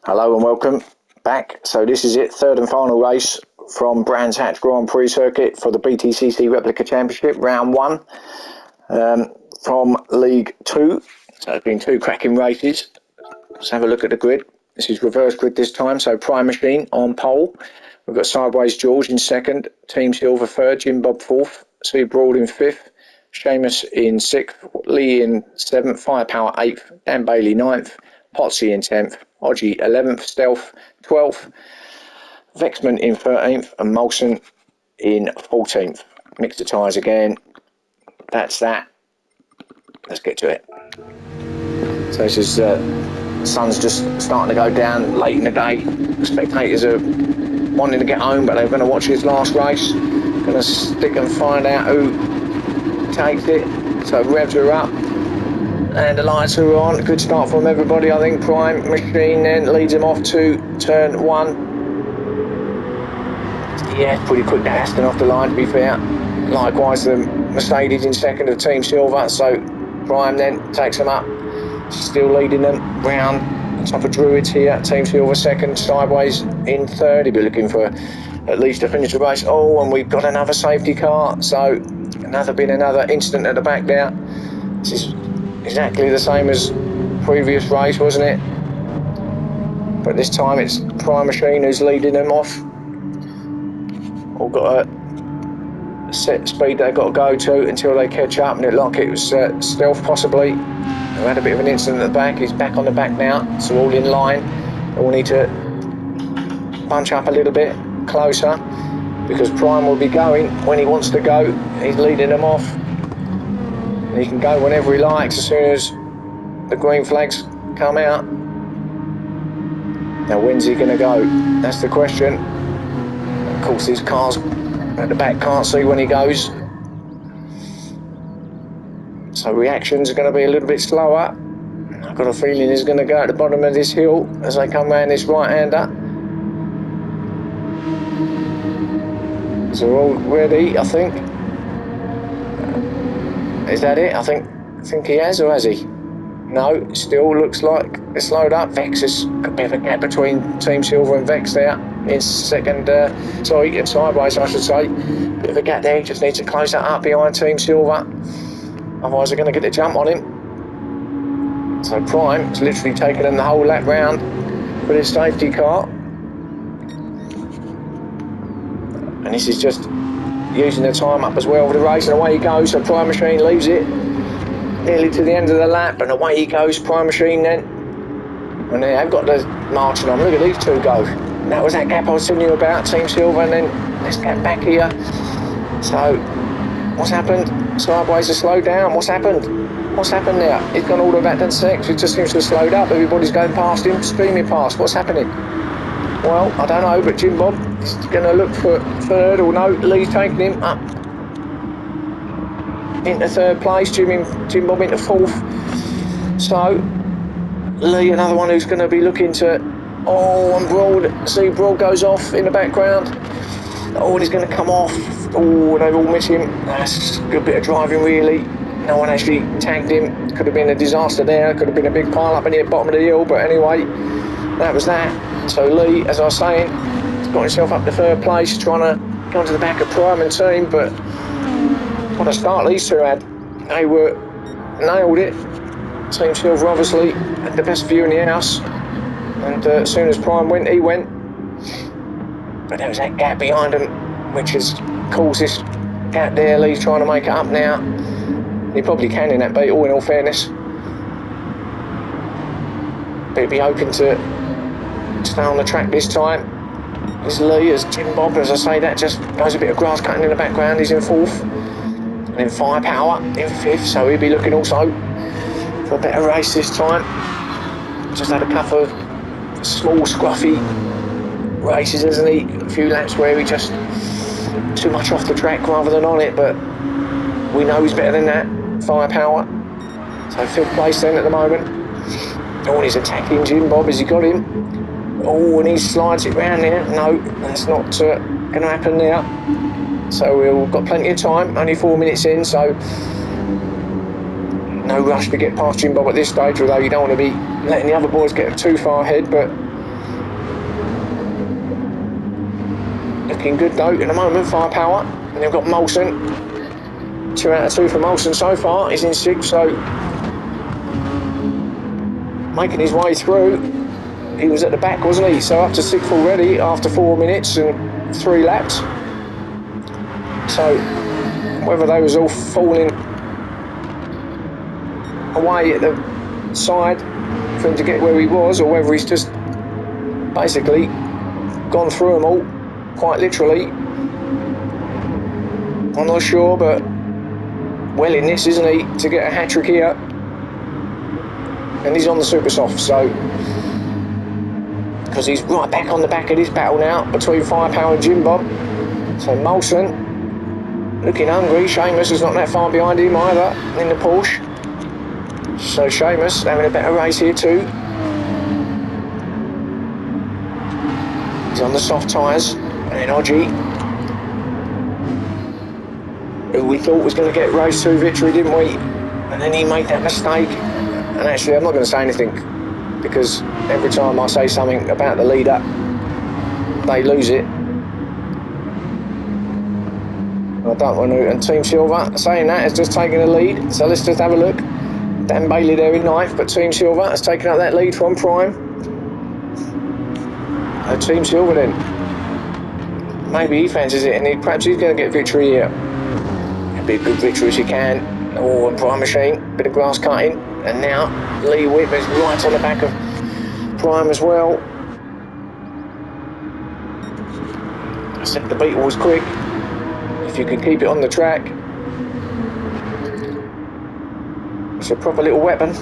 Hello and welcome back. So this is it, third and final race from Brands Hatch Grand Prix circuit for the BTCC Replica Championship, round one from League 2. So it's been two cracking races. Let's have a look at the grid. This is reverse grid this time, so Prime Machine on pole. We've got Sideways George in second, Team Silver third, Jim Bob fourth, Sea Broad in fifth, Seamus in sixth, Lee in seventh, Firepower eighth, Dan Bailey ninth, Potsy in 10th, Odgie 11th, Stealth 12th, Vexman in 13th, and Molson in 14th. Mix the tyres again. That's that. Let's get to it. So this is sun's just starting to go down late in the day. The spectators are wanting to get home, but they're going to watch his last race. Going to stick and find out who takes it. So revs are up. And the lights are on. Good start from everybody. I think Prime Machine then leads him off to turn one. Yeah, pretty quick to Aston off the line, to be fair. Likewise, the Mercedes in second of Team Silver. So Prime then takes them up. Still leading them round top of Druids here. Team Silver second. Sideways in third. He'll be looking for at least to finish the race. Oh, and we've got another safety car. So another incident at the back there. This is exactly the same as previous race, wasn't it? But this time it's Prime Machine who's leading them off. All got a set speed they've got to go to until they catch up, and it was Stealth possibly who had a bit of an incident at the back. He's back on the back now, so all in line. They all need to bunch up a little bit closer because Prime will be going when he wants to go. He's leading them off. He can go whenever he likes as soon as the green flags come out. Now when's he going to go? That's the question. Of course these cars at the back can't see when he goes. So reactions are going to be a little bit slower. I've got a feeling he's going to go at the bottom of this hill as they come round this right-hander. So we're all ready, I think. Is that it? I think he has, or has he? No, still looks like it's slowed up. Vex has got a bit of a gap between Team Silver and Vex there. In second, and Sideways, I should say. Bit of a gap there. He just needs to close that up behind Team Silver. Otherwise, they're going to get the jump on him. So Prime is literally taking them the whole lap round with his safety car. And this is just using the time up as well for the race, and away he goes. So Prime Machine leaves it nearly to the end of the lap, and away he goes, Prime Machine then. And they have got the marching on. Look at these two go. And that was that gap I was telling you about, Team Silver, and then let's get back here. So what's happened? Sideways has slowed down. What's happened? What's happened there? He's gone all the way back to sixth. It just seems to have slowed up. Everybody's going past him, streaming past. What's happening? Well, I don't know, but Jim Bob is going to look for third, or no, Lee's taking him up into third place, Jim Bob into fourth. So, Lee, another one who's going to be looking to, and Broad, see Broad goes off in the background. Oh, and he's going to come off. Oh, they all miss him. That's a good bit of driving, really. No one actually tagged him. Could have been a disaster there. Could have been a big pile up in the bottom of the hill, but anyway, that was that. So Lee, as I was saying, has got himself up to third place, trying to go into the back of Prime and team, but what a start these two had. They were nailed it. Team Silver obviously had the best view in the house, and as soon as Prime went, he went. But there was that gap behind him, which has caused this gap there. Lee's trying to make it up now. He probably can in that beat, all in all fairness. But he'd be hoping to stay on the track this time. Is Lee, as Jim Bob, as I say, that just goes a bit of grass cutting in the background. He's in fourth, and then Firepower in fifth, so he'll be looking also for a better race this time. Just had a couple of small scruffy races, hasn't he? A few laps where he just too much off the track rather than on it, but we know he's better than that. Firepower. So fifth place then at the moment. Oh, and he's attacking Jim Bob. Has he got him? Oh, and he slides it round there. No, that's not going to happen now. So we've got plenty of time, only 4 minutes in, so no rush to get past Jim Bob at this stage, although you don't want to be letting the other boys get too far ahead, but Looking good though at the moment, Firepower. And they've got Molson. 2 out of 2 for Molson so far. He's in 6th, so making his way through. He was at the back, wasn't he? So up to 6th already after 4 minutes and 3 laps. So whether they was all falling away at the side for him to get where he was, or whether he's just basically gone through them all, quite literally, I'm not sure, but well in this, isn't he, to get a hat-trick here. And he's on the super soft, so because he's right back on the back of this battle now between Firepower and Jim Bob. So Molson looking hungry. Seamus is not that far behind him either in the Porsche. So Seamus having a better race here too. He's on the soft tyres. And then Odgie, who we thought was going to get race 2 victory, didn't we? And then he made that mistake. And actually, I'm not going to say anything, because every time I say something about the leader, they lose it. I don't want to. And Team Silver, saying that, has just taken the lead. So let's just have a look. Dan Bailey there in 9th, but Team Silver has taken up that lead from Prime. Team Silver then. Maybe he fancies it, and perhaps he's going to get victory here. It'll be a good victory as he can. Oh, and Prime Machine, bit of grass cutting. And now Lee Whip is right on the back of Prime as well. I said the Beetle was quick. If you can keep it on the track, it's a proper little weapon.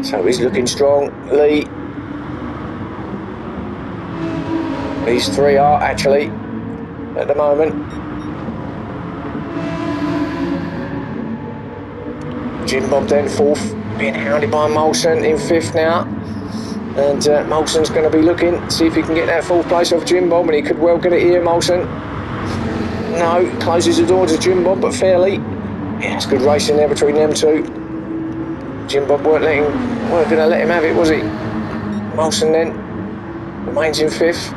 So he's looking strong, Lee. These 3 are actually at the moment. Jim Bob then 4th, being hounded by Molson in 5th now. And Molson's going to be looking, see if he can get that 4th place off Jim Bob, and he could well get it here, Molson. No, closes the door to Jim Bob, but fairly. Yeah, it's good racing there between them two. Jim Bob weren't going to let him have it, was he? Molson then remains in 5th.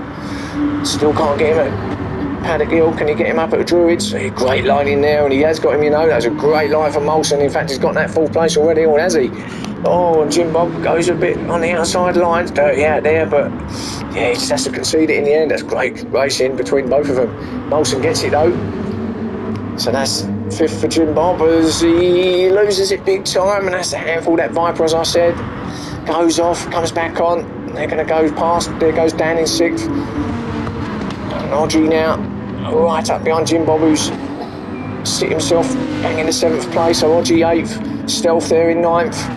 Still can't get him at Paddock Hill. Can he get him up at the Druids? A great line in there, and he has got him, you know. That's a great line for Molson. In fact, he's got that 4th place already, or has he? Oh, and Jim Bob goes a bit on the outside lines, dirty out there, but yeah, he just has to concede it in the end. That's great racing between both of them. Molson gets it though. So that's 5th for Jim Bob as he loses it big time, and that's the handful. That Viper, as I said, goes off, comes back on. They're going to go past. There goes Dan in 6th. And Odgie now right up behind Jim Bob, who's sit himself bang in the 7th place. So Odgie 8th, Stealth there in 9th.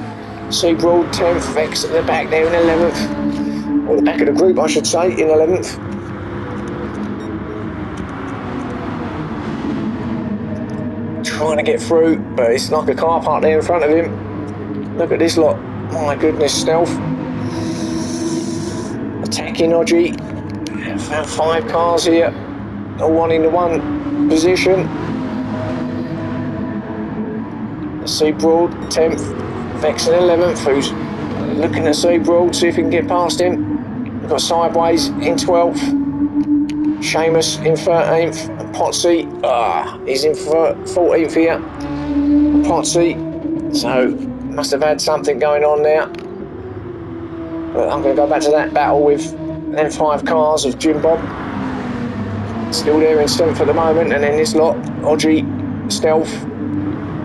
Seabroad 10th, Vex at the back there in 11th. Or the back of the group, I should say, in 11th. Trying to get through, but it's like a car park there in front of him. Look at this lot. My goodness, Stealth. Attacking Odgie. About 5 cars here. All one in the 1 position. Seabroad 10th. Vex in 11th, who's looking at Seabroad, see if he can get past him. We've got Sideways in 12th. Seamus in 13th. And Potsy, he's in 14th here. Potsy, so must have had something going on there. But I'm going to go back to that battle with them 5 cars of Jim Bob. Still there in 7th at the moment, and then this lot, Odgie, Stealth,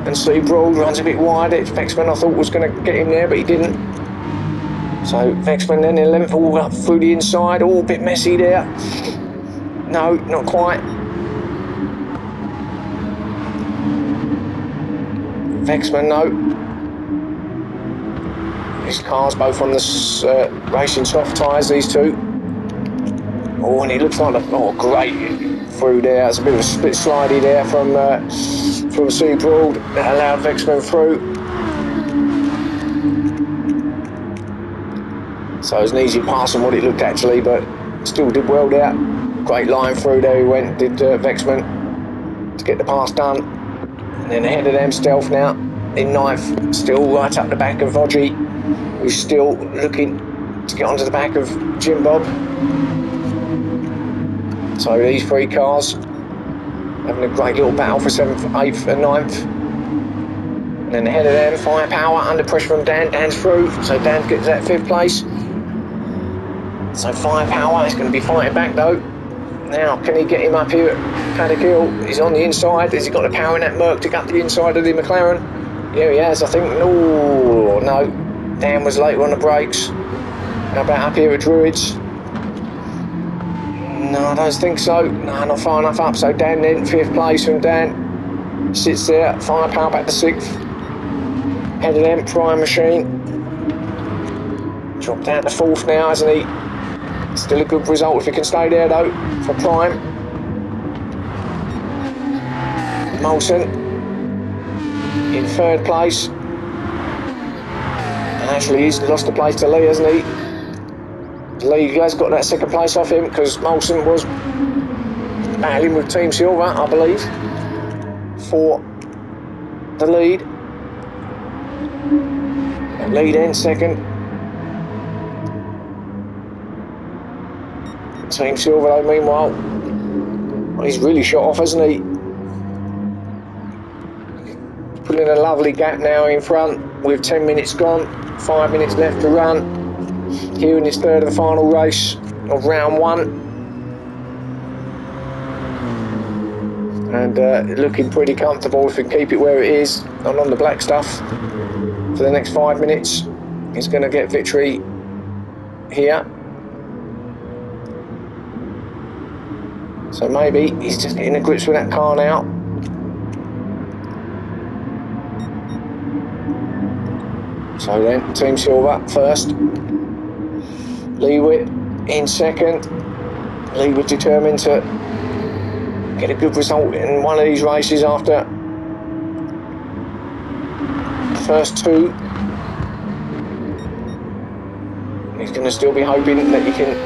and Seabroad runs a bit wide. Vexman I thought was going to get him there, but he didn't. So Vexman then in 11th, all up through the inside, all a bit messy there. No, not quite. Vexman, no. These cars both on the racing soft tyres, these two. Oh, and he looks like great through there. It's a bit of a split slidey there from Seabroad that allowed Vexman through. So it was an easy pass on what it looked actually, but still did well there. Great line through there he went, did Vexman to get the pass done. And then ahead of them, Stealth now in 9th, still right up the back of Odgie, who's still looking to get onto the back of Jim Bob. So these three cars having a great little battle for 7th, 8th and 9th. And then ahead of them, Firepower under pressure from Dan. Dan's through, so Dan gets that 5th place. So Firepower is going to be fighting back though. Now, can he get him up here at Paddock Hill? He's on the inside. Has he got the power in that Merc to gut the inside of the McLaren? Yeah, he has, I think. Oh, no. Dan was later on the brakes. How about up here at Druids? No, I don't think so. No, not far enough up. So Dan then, 5th place from Dan. Sits there. Firepower back to 6th. Head of them, Prime Machine. Dropped down to 4th now, hasn't he? Still a good result if he can stay there though, for Prime. Molson in 3rd place. And actually he's lost the place to Lee, hasn't he? Lee has got that 2nd place off him because Molson was battling with Team Silver, I believe, for the lead. Lead in 2nd. Team Silver though, meanwhile, well, he's really shot off, hasn't he? Putting a lovely gap now in front with 10 minutes gone, 5 minutes left to run. Here in this 3rd and final race of round 1. And looking pretty comfortable if we can keep it where it is and on the black stuff for the next 5 minutes. He's going to get victory here. So maybe he's just getting the grips with that car now. So then, Team Silver first. Leawitt in 2nd. Leawitt determined to get a good result in one of these races after the first 2. He's going to still be hoping that he can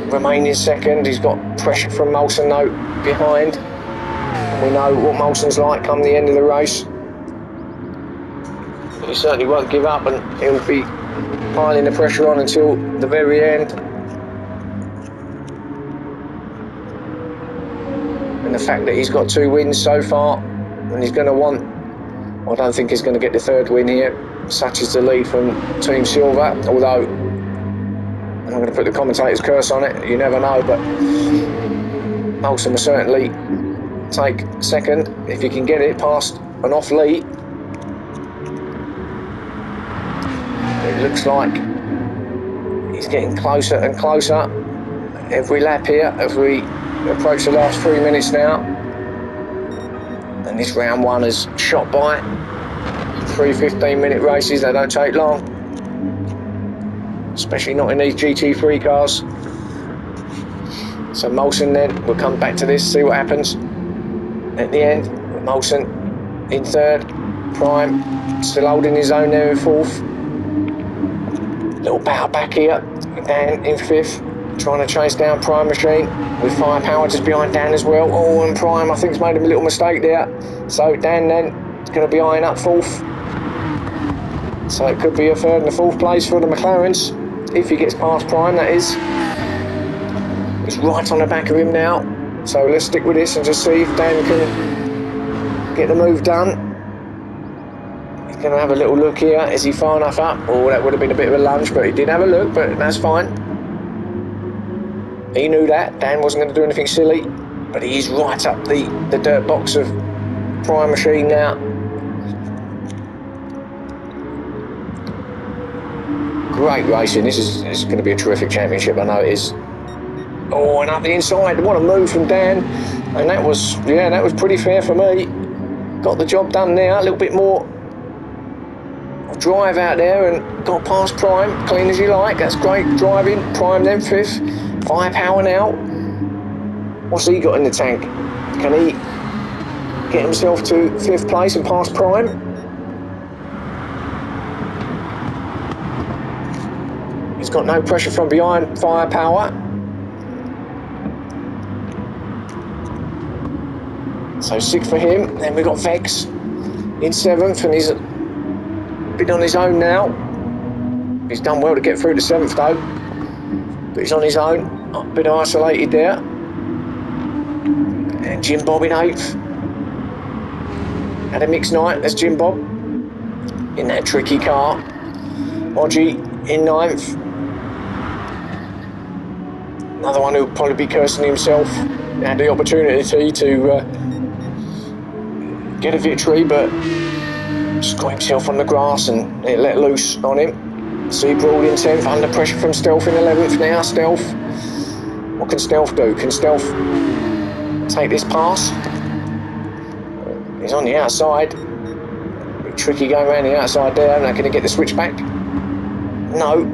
remain in 2nd. He's got pressure from Molson though behind. And we know what Molson's like come the end of the race. He certainly won't give up and he'll be piling the pressure on until the very end. And the fact that he's got 2 wins so far, and he's going to want, I don't think he's going to get the 3rd win here, such as the lead from Team Silver, although I'm not going to put the commentator's curse on it, you never know, but Molson will certainly take 2nd if he can get it past an off Lee. It looks like he's getting closer and closer every lap here as we approach the last 3 minutes now. And this round 1 is shot by. 3 15-minute races, they don't take long. Especially not in these GT3 cars. So Molson then, we'll come back to this, see what happens at the end. Molson in 3rd, Prime still holding his own there in 4th. Little battle back here, Dan in 5th, trying to chase down Prime Machine with Firepower just behind Dan as well. Oh, and Prime I think's made a little mistake there. So Dan then is going to be eyeing up 4th. So it could be a 3rd and a 4th place for the McLarens. If he gets past Prime, that is. He's right on the back of him now. So let's stick with this and just see if Dan can get the move done. He's going to have a little look here. Is he far enough up? Oh, that would have been a bit of a lunge, but he did have a look, but that's fine. He knew that. Dan wasn't going to do anything silly, but he is right up the dirt box of Prime Machine now. Great racing. This is going to be a terrific championship, I know it is. Oh, and up the inside, what a move from Dan. And that was pretty fair for me. Got the job done there, a little bit more drive out there and got past Prime, clean as you like. That's great driving. Prime then 5th. Firepower now. What's he got in the tank? Can he get himself to 5th place and pass Prime? He's got no pressure from behind Firepower. So 6th for him. Then we've got Vex in 7th, and he's a bit on his own now. He's done well to get through to 7th though, but he's on his own, a bit isolated there. And Jim Bob in 8th. Had a mixed night as Jim Bob in that tricky car. Odgie in 9th. Another one who'll probably be cursing himself. Had the opportunity to get a victory, but just got himself on the grass and it let loose on him. Seabroad in 10th, under pressure from Stealth in 11th now. Stealth, what can Stealth do? Can Stealth take this pass? He's on the outside. Bit tricky going around the outside there. Not going to get the switch back. No.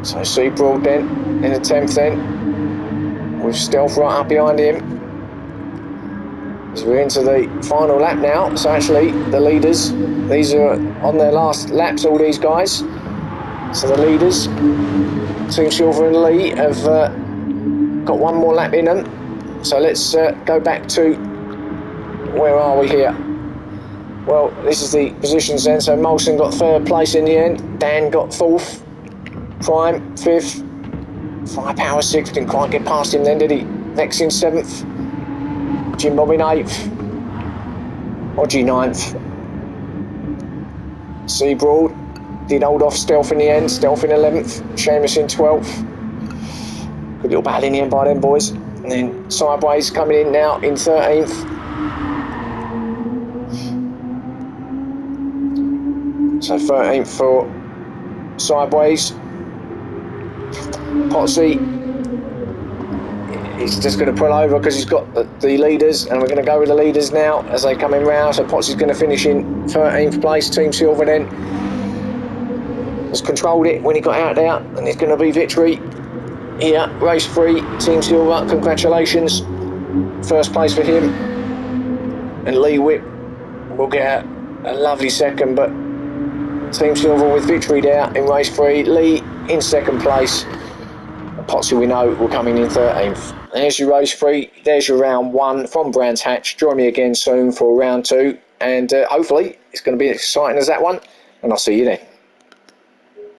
So Seabroad then in the 10th then, with Stealth right up behind him. As we're into the final lap now, so actually the leaders, these are on their last laps, all these guys. So the leaders, Team Silver and Lee, have got one more lap in them. So let's go back to, where are we here? Well, this is the positions then. So Molson got 3rd place in the end, Dan got 4th, Prime 5th, Firepower 6th, didn't quite get past him then, did he? Next in 7th. Jim Bob in 8th, Odgie 9th. Seabroad did hold off Stealth in the end, Stealth in 11th, Seamus in 12th. Good little battle in the end by them boys. And then Sideways coming in now in 13th. So 13th for Sideways. Potsy, he's just going to pull over because he's got the leaders, and we're going to go with the leaders now as they come in round. So Potsy's going to finish in 13th place. Team Silver then has controlled it when he got out there, and it's going to be victory here. Race 3, Team Silver, congratulations. 1st place for him. And Lee Whip will get a lovely 2nd, but Team Silver with victory there in race 3. Lee in 2nd place. Potsy, we know, will come in 13th. There's your race 3, there's your round 1 from Brands Hatch. Join me again soon for round 2, and hopefully it's going to be as exciting as that one, and I'll see you then.